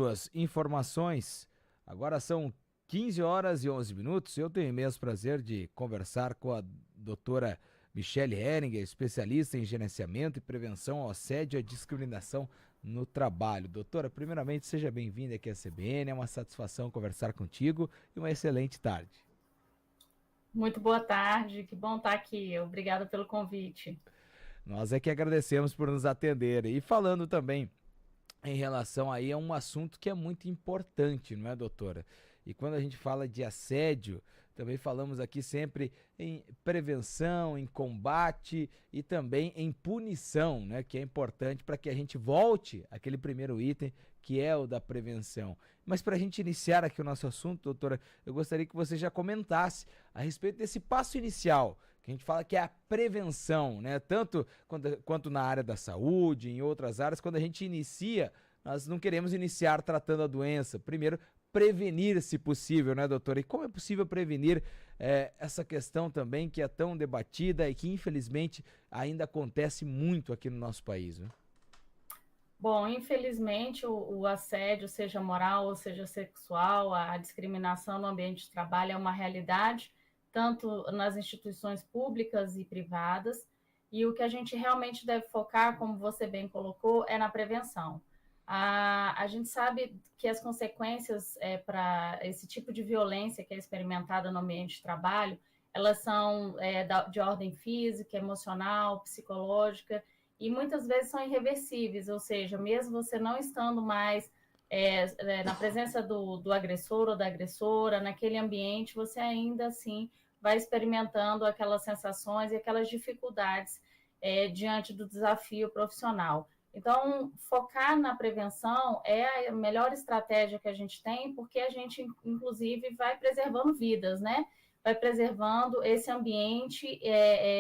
Suas informações. Agora são 15 horas e 11 minutos. Eu tenho imenso prazer de conversar com a doutora Michele Heringer, especialista em gerenciamento e prevenção ao assédio e à discriminação no trabalho. Doutora, primeiramente, seja bem-vinda aqui à CBN. É uma satisfação conversar contigo e uma excelente tarde. Muito boa tarde, que bom estar aqui. Obrigada pelo convite. Nós é que agradecemos por nos atender. E falando também em relação aí a um assunto que é muito importante, não é, doutora? E quando a gente fala de assédio, também falamos aqui sempre em prevenção, em combate e também em punição, né? Que é importante para que a gente volte àquele primeiro item, que é o da prevenção. Mas para a gente iniciar aqui o nosso assunto, doutora, eu gostaria que você já comentasse a respeito desse passo inicial, que a gente fala que é a prevenção, né? Tanto quanto na área da saúde, em outras áreas, quando a gente inicia, nós não queremos iniciar tratando a doença. Primeiro, prevenir, se possível, né, doutora? E como é possível prevenir essa questão também que é tão debatida e que, infelizmente, ainda acontece muito aqui no nosso país, né? Bom, infelizmente, o assédio, seja moral ou seja sexual, a discriminação no ambiente de trabalho é uma realidade, tanto nas instituições públicas e privadas, e o que a gente realmente deve focar, como você bem colocou, é na prevenção. A gente sabe que as consequências para esse tipo de violência que é experimentada no ambiente de trabalho, elas são de ordem física, emocional, psicológica, e muitas vezes são irreversíveis, ou seja, mesmo você não estando mais na presença do agressor ou da agressora, naquele ambiente, você ainda assim vai experimentando aquelas sensações e aquelas dificuldades diante do desafio profissional. Então, focar na prevenção é a melhor estratégia que a gente tem, porque a gente, inclusive, vai preservando vidas, né? Vai preservando esse ambiente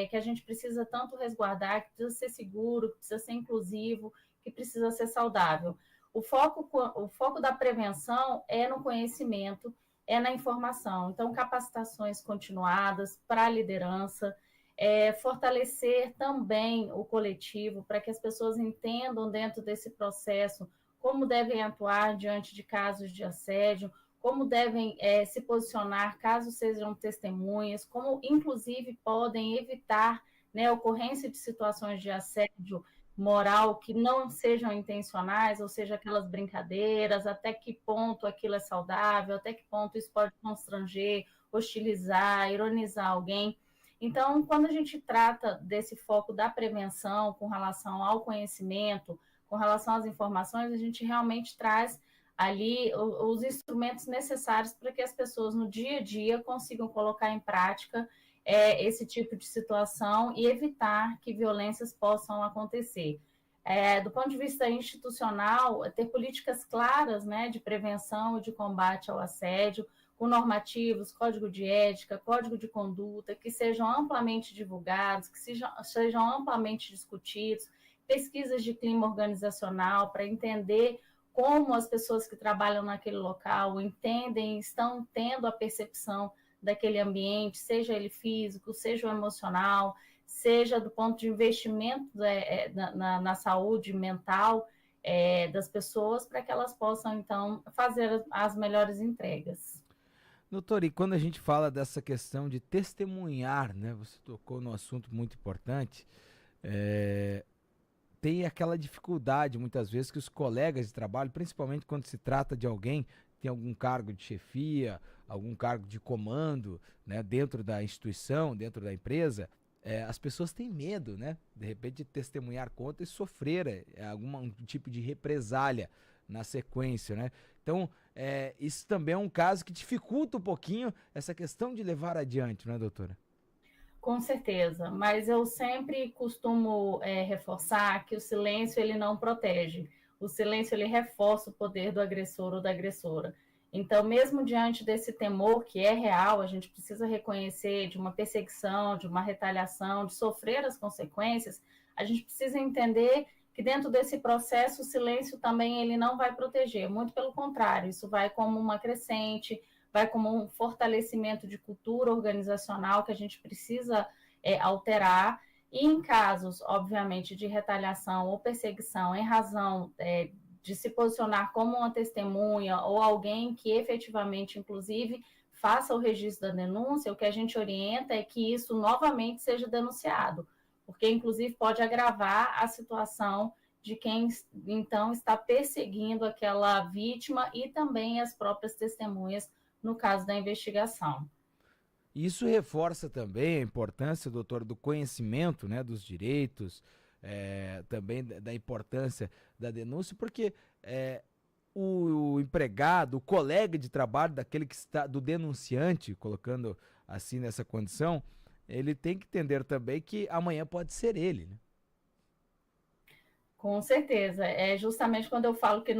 que a gente precisa tanto resguardar, que precisa ser seguro, que precisa ser inclusivo, que precisa ser saudável. O foco da prevenção é no conhecimento, é na informação. Então, capacitações continuadas para a liderança, fortalecer também o coletivo para que as pessoas entendam dentro desse processo como devem atuar diante de casos de assédio, como devem se posicionar caso sejam testemunhas, como inclusive podem evitar, né, a ocorrência de situações de assédio moral que não sejam intencionais, ou seja, aquelas brincadeiras, até que ponto aquilo é saudável, até que ponto isso pode constranger, hostilizar, ironizar alguém. Então, quando a gente trata desse foco da prevenção com relação ao conhecimento, com relação às informações, a gente realmente traz ali os instrumentos necessários para que as pessoas no dia a dia consigam colocar em prática esse tipo de situação e evitar que violências possam acontecer. Do ponto de vista institucional, ter políticas claras, né, de prevenção e de combate ao assédio, com normativos, código de ética, código de conduta, que sejam amplamente divulgados, que sejam amplamente discutidos, pesquisas de clima organizacional para entender como as pessoas que trabalham naquele local entendem, estão tendo a percepção daquele ambiente, seja ele físico, seja o emocional, seja do ponto de investimento na saúde mental das pessoas, para que elas possam, então, fazer as melhores entregas. Doutor, e quando a gente fala dessa questão de testemunhar, né? Você tocou num assunto muito importante. é, Tem aquela dificuldade, muitas vezes, que os colegas de trabalho, principalmente quando se trata de alguém que tem algum cargo de chefia, algum cargo de comando, né, dentro da instituição, dentro da empresa, as pessoas têm medo, né, de repente, de testemunhar contra e sofrer algum tipo de represália na sequência, né? Então, isso também é um caso que dificulta um pouquinho essa questão de levar adiante, não é, doutora? Com certeza, mas eu sempre costumo reforçar que o silêncio ele não protege. O silêncio ele reforça o poder do agressor ou da agressora. Então, mesmo diante desse temor que é real, a gente precisa reconhecer de uma perseguição, de uma retaliação, de sofrer as consequências, a gente precisa entender que dentro desse processo o silêncio também ele não vai proteger, muito pelo contrário, isso vai como uma crescente, vai como um fortalecimento de cultura organizacional que a gente precisa alterar. E em casos, obviamente, de retaliação ou perseguição em razão de se posicionar como uma testemunha ou alguém que efetivamente, inclusive, faça o registro da denúncia, o que a gente orienta é que isso novamente seja denunciado, porque, inclusive, pode agravar a situação de quem, então, está perseguindo aquela vítima e também as próprias testemunhas no caso da investigação. Isso reforça também a importância, doutor, do conhecimento, né, dos direitos, também da importância da denúncia, porque o empregado, o colega de trabalho daquele que está, do denunciante, colocando assim nessa condição, ele tem que entender também que amanhã pode ser ele, né? Com certeza, é justamente quando eu falo que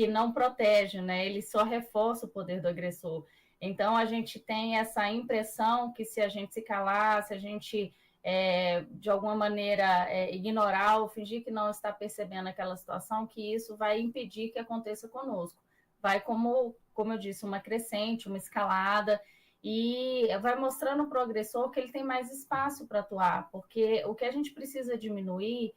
não protege, né? Ele só reforça o poder do agressor. Então, a gente tem essa impressão que se a gente se calar, se a gente, de alguma maneira, ignorar ou fingir que não está percebendo aquela situação, que isso vai impedir que aconteça conosco. Vai, como eu disse, uma crescente, uma escalada, e vai mostrando para o agressor que ele tem mais espaço para atuar, porque o que a gente precisa diminuir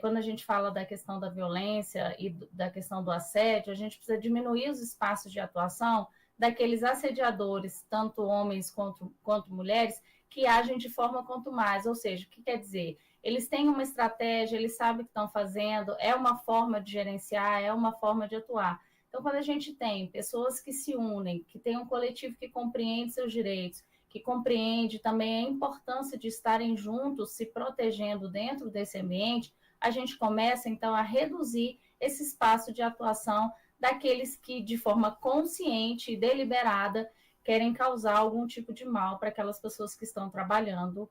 quando a gente fala da questão da violência e da questão do assédio, a gente precisa diminuir os espaços de atuação daqueles assediadores, tanto homens quanto mulheres, que agem de forma contumaz. Ou seja, o que quer dizer? Eles têm uma estratégia, eles sabem o que estão fazendo, é uma forma de gerenciar, é uma forma de atuar. Então, quando a gente tem pessoas que se unem, que tem um coletivo que compreende seus direitos, que compreende também a importância de estarem juntos, se protegendo dentro desse ambiente, a gente começa, então, a reduzir esse espaço de atuação daqueles que, de forma consciente e deliberada, querem causar algum tipo de mal para aquelas pessoas que estão trabalhando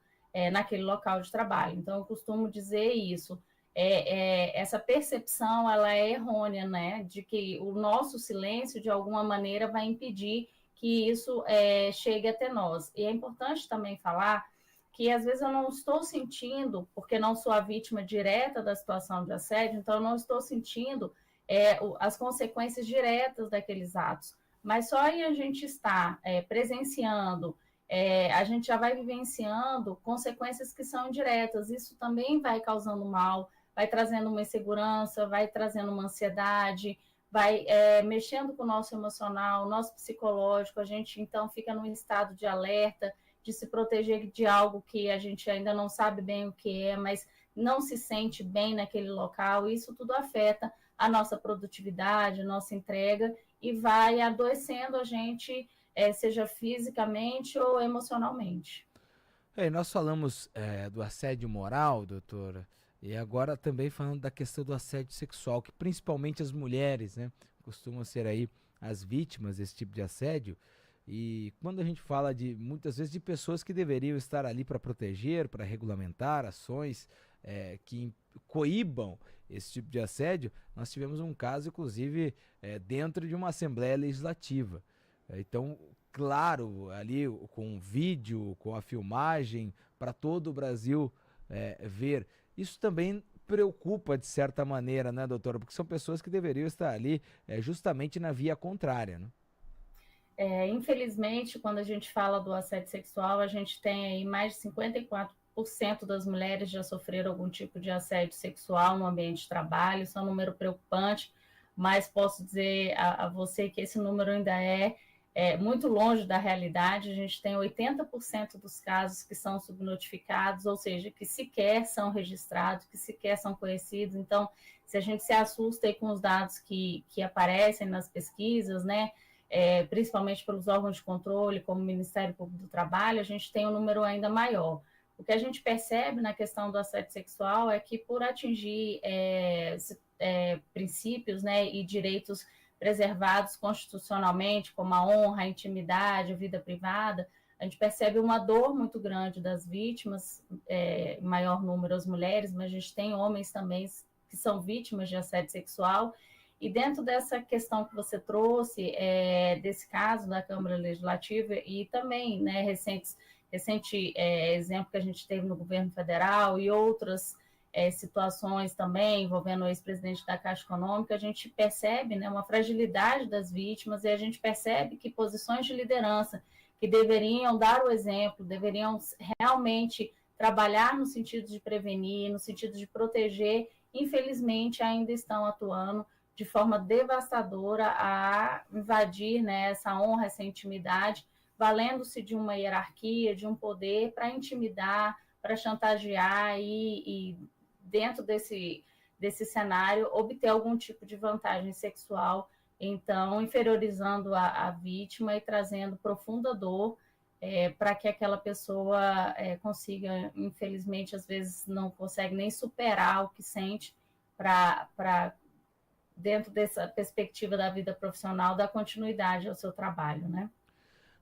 naquele local de trabalho. Então, eu costumo dizer isso. Essa percepção, ela é errônea, né? De que o nosso silêncio, de alguma maneira, vai impedir que isso chegue até nós. E é importante também falar que às vezes eu não estou sentindo, porque não sou a vítima direta da situação de assédio, então eu não estou sentindo as consequências diretas daqueles atos. Mas só aí a gente está presenciando, a gente já vai vivenciando consequências que são indiretas. Isso também vai causando mal, vai trazendo uma insegurança, vai trazendo uma ansiedade, vai mexendo com o nosso emocional, o nosso psicológico, a gente então fica num estado de alerta, de se proteger de algo que a gente ainda não sabe bem o que é, mas não se sente bem naquele local. Isso tudo afeta a nossa produtividade, a nossa entrega e vai adoecendo a gente, seja fisicamente ou emocionalmente. Nós falamos do assédio moral, doutora, e agora também falando da questão do assédio sexual, que principalmente as mulheres, né, costumam ser aí as vítimas desse tipo de assédio. E quando a gente fala de muitas vezes de pessoas que deveriam estar ali para proteger, para regulamentar ações que coíbam esse tipo de assédio, nós tivemos um caso, inclusive, dentro de uma Assembleia Legislativa. Então, claro, ali com vídeo, com a filmagem, para todo o Brasil ver. Isso também preocupa de certa maneira, né, doutora? Porque são pessoas que deveriam estar ali justamente na via contrária, né? Infelizmente, quando a gente fala do assédio sexual, a gente tem aí mais de 54% das mulheres já sofreram algum tipo de assédio sexual no ambiente de trabalho. Isso é um número preocupante, mas posso dizer a você que esse número ainda é muito longe da realidade. A gente tem 80% dos casos que são subnotificados, ou seja, que sequer são registrados, que sequer são conhecidos. Então, se a gente se assusta aí com os dados que aparecem nas pesquisas, né, principalmente pelos órgãos de controle, como o Ministério Público do Trabalho, a gente tem um número ainda maior. O que a gente percebe na questão do assédio sexual é que, por atingir princípios, né, e direitos preservados constitucionalmente, como a honra, a intimidade, a vida privada, a gente percebe uma dor muito grande das vítimas, maior número as mulheres, mas a gente tem homens também que são vítimas de assédio sexual. E dentro dessa questão que você trouxe, desse caso da Câmara Legislativa e também, né, recente exemplo que a gente teve no governo federal e outras situações também envolvendo o ex-presidente da Caixa Econômica, a gente percebe, né, uma fragilidade das vítimas e a gente percebe que posições de liderança que deveriam dar o exemplo, deveriam realmente trabalhar no sentido de prevenir, no sentido de proteger, infelizmente ainda estão atuando de forma devastadora a invadir, né, essa honra, essa intimidade, valendo-se de uma hierarquia, de um poder para intimidar, para chantagear e dentro desse cenário, obter algum tipo de vantagem sexual, então inferiorizando a vítima e trazendo profunda dor para que aquela pessoa consiga, infelizmente, às vezes não consegue nem superar o que sente para dentro dessa perspectiva da vida profissional, dar continuidade ao seu trabalho, né?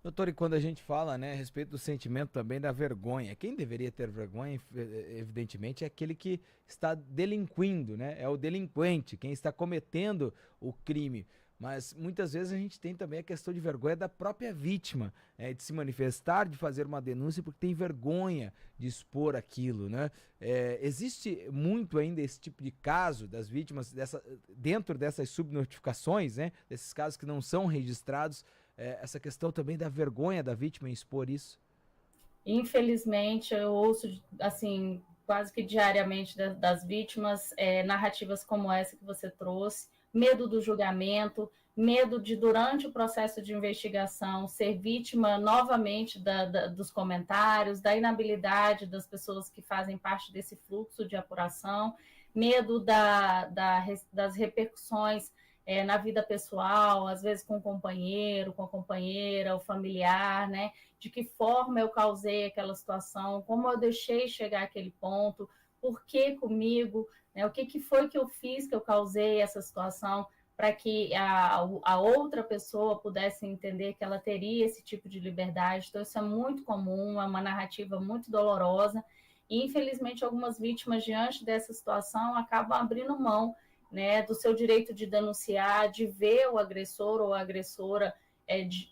Doutor, e quando a gente fala, né, a respeito do sentimento também da vergonha, quem deveria ter vergonha, evidentemente, é aquele que está delinquindo, né? É o delinquente, quem está cometendo o crime. Mas muitas vezes a gente tem também a questão de vergonha da própria vítima, de se manifestar, de fazer uma denúncia, porque tem vergonha de expor aquilo, né? Existe muito ainda esse tipo de caso das vítimas dentro dessas subnotificações, né? Desses casos que não são registrados, essa questão também da vergonha da vítima em expor isso? Infelizmente, eu ouço, assim, quase que diariamente das vítimas, narrativas como essa que você trouxe, medo do julgamento, medo de, durante o processo de investigação, ser vítima novamente dos comentários, da inabilidade das pessoas que fazem parte desse fluxo de apuração, medo das repercussões na vida pessoal, às vezes com o companheiro, com a companheira, o familiar, né? De que forma eu causei aquela situação, como eu deixei chegar àquele ponto, por que comigo, né? O que foi que eu fiz que eu causei essa situação, para que a outra pessoa pudesse entender que ela teria esse tipo de liberdade. Então, isso é muito comum, é uma narrativa muito dolorosa, e infelizmente algumas vítimas, diante dessa situação, acabam abrindo mão, né, do seu direito de denunciar, de ver o agressor ou a agressora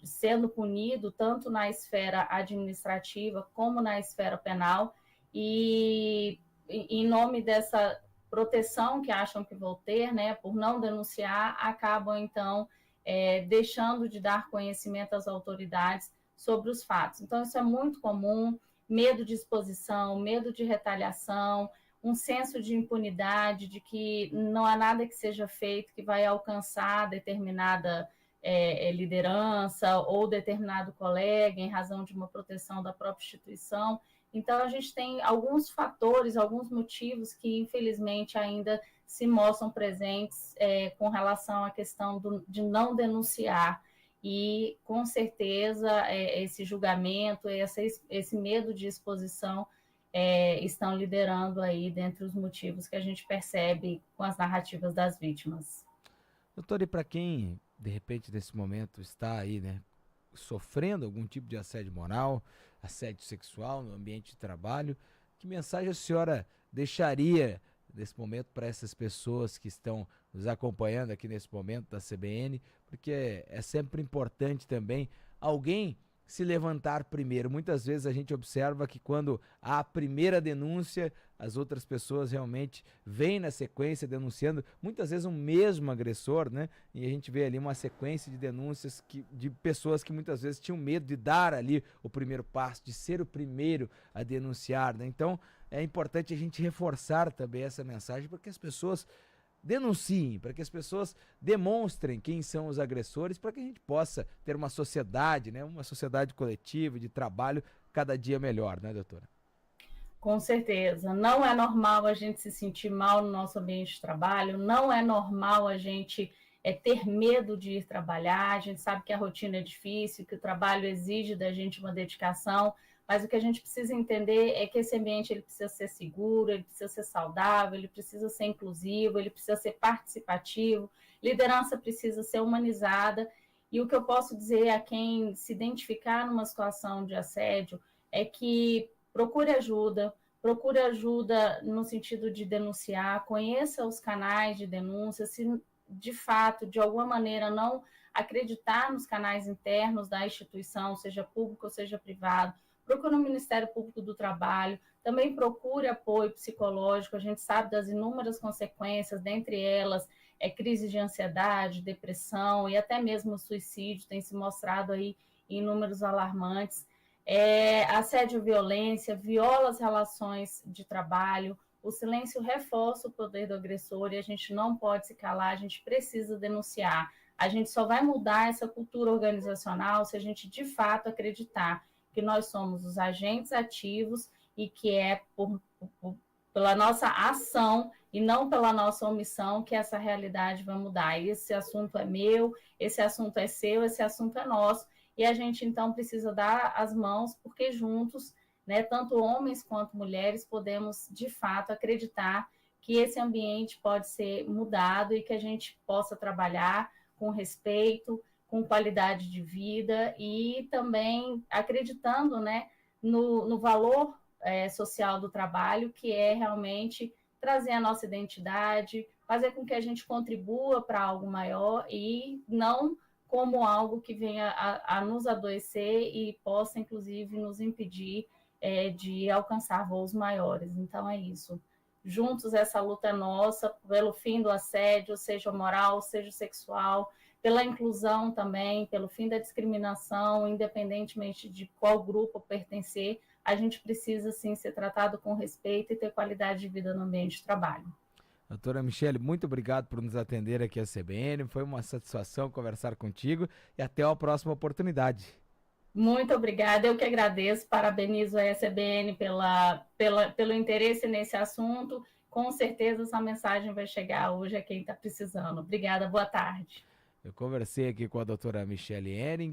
sendo punido, tanto na esfera administrativa como na esfera penal, e em nome dessa proteção que acham que vão ter, né, por não denunciar, acabam, então, deixando de dar conhecimento às autoridades sobre os fatos. Então, isso é muito comum, medo de exposição, medo de retaliação, um senso de impunidade, de que não há nada que seja feito que vai alcançar determinada liderança ou determinado colega em razão de uma proteção da própria instituição. Então, a gente tem alguns fatores, alguns motivos que, infelizmente, ainda se mostram presentes com relação à questão de não denunciar. E, com certeza, esse julgamento, esse medo de exposição estão liderando aí dentre os motivos que a gente percebe com as narrativas das vítimas. Doutor, e para quem, de repente, nesse momento está aí, né, sofrendo algum tipo de assédio moral, assédio sexual no ambiente de trabalho, que mensagem a senhora deixaria nesse momento para essas pessoas que estão nos acompanhando aqui nesse momento da CBN? Porque é sempre importante também alguém se levantar primeiro. Muitas vezes a gente observa que quando há a primeira denúncia, as outras pessoas realmente vêm na sequência denunciando, muitas vezes o mesmo agressor, né? E a gente vê ali uma sequência de denúncias de pessoas que muitas vezes tinham medo de dar ali o primeiro passo, de ser o primeiro a denunciar, né? Então é importante a gente reforçar também essa mensagem para que as pessoas denunciem, para que as pessoas demonstrem quem são os agressores, para que a gente possa ter uma sociedade, né, uma sociedade coletiva de trabalho cada dia melhor, né, doutora? Com certeza. Não é normal a gente se sentir mal no nosso ambiente de trabalho, não é normal a gente ter medo de ir trabalhar. A gente sabe que a rotina é difícil, que o trabalho exige da gente uma dedicação, mas o que a gente precisa entender é que esse ambiente ele precisa ser seguro, ele precisa ser saudável, ele precisa ser inclusivo, ele precisa ser participativo, liderança precisa ser humanizada. E o que eu posso dizer a quem se identificar numa situação de assédio é que procure ajuda no sentido de denunciar, conheça os canais de denúncia, se de fato, de alguma maneira, não acreditar nos canais internos da instituição, seja público ou seja privado, procure o Ministério Público do Trabalho, também procure apoio psicológico. A gente sabe das inúmeras consequências, dentre elas crise de ansiedade, depressão e até mesmo suicídio, tem se mostrado aí em números alarmantes. Assédio, violência, viola as relações de trabalho, o silêncio reforça o poder do agressor e a gente não pode se calar, a gente precisa denunciar. A gente só vai mudar essa cultura organizacional se a gente de fato acreditar que nós somos os agentes ativos e que é pela nossa ação e não pela nossa omissão que essa realidade vai mudar. Esse assunto é meu, esse assunto é seu, esse assunto é nosso. E a gente, então, precisa dar as mãos, porque juntos, né, tanto homens quanto mulheres, podemos, de fato, acreditar que esse ambiente pode ser mudado e que a gente possa trabalhar com respeito, com qualidade de vida e também acreditando, né, no valor social do trabalho, que é realmente trazer a nossa identidade, fazer com que a gente contribua para algo maior e não como algo que venha a nos adoecer e possa, inclusive, nos impedir de alcançar voos maiores. Então, é isso. Juntos, essa luta é nossa pelo fim do assédio, seja moral, seja sexual, pela inclusão também, pelo fim da discriminação, independentemente de qual grupo pertencer, a gente precisa, sim, ser tratado com respeito e ter qualidade de vida no ambiente de trabalho. Doutora Michele, muito obrigado por nos atender aqui à CBN. Foi uma satisfação conversar contigo e até a próxima oportunidade. Muito obrigada, eu que agradeço, parabenizo a CBN pelo interesse nesse assunto. Com certeza essa mensagem vai chegar hoje a quem está precisando. Obrigada, boa tarde. Eu conversei aqui com a doutora Michele Hering.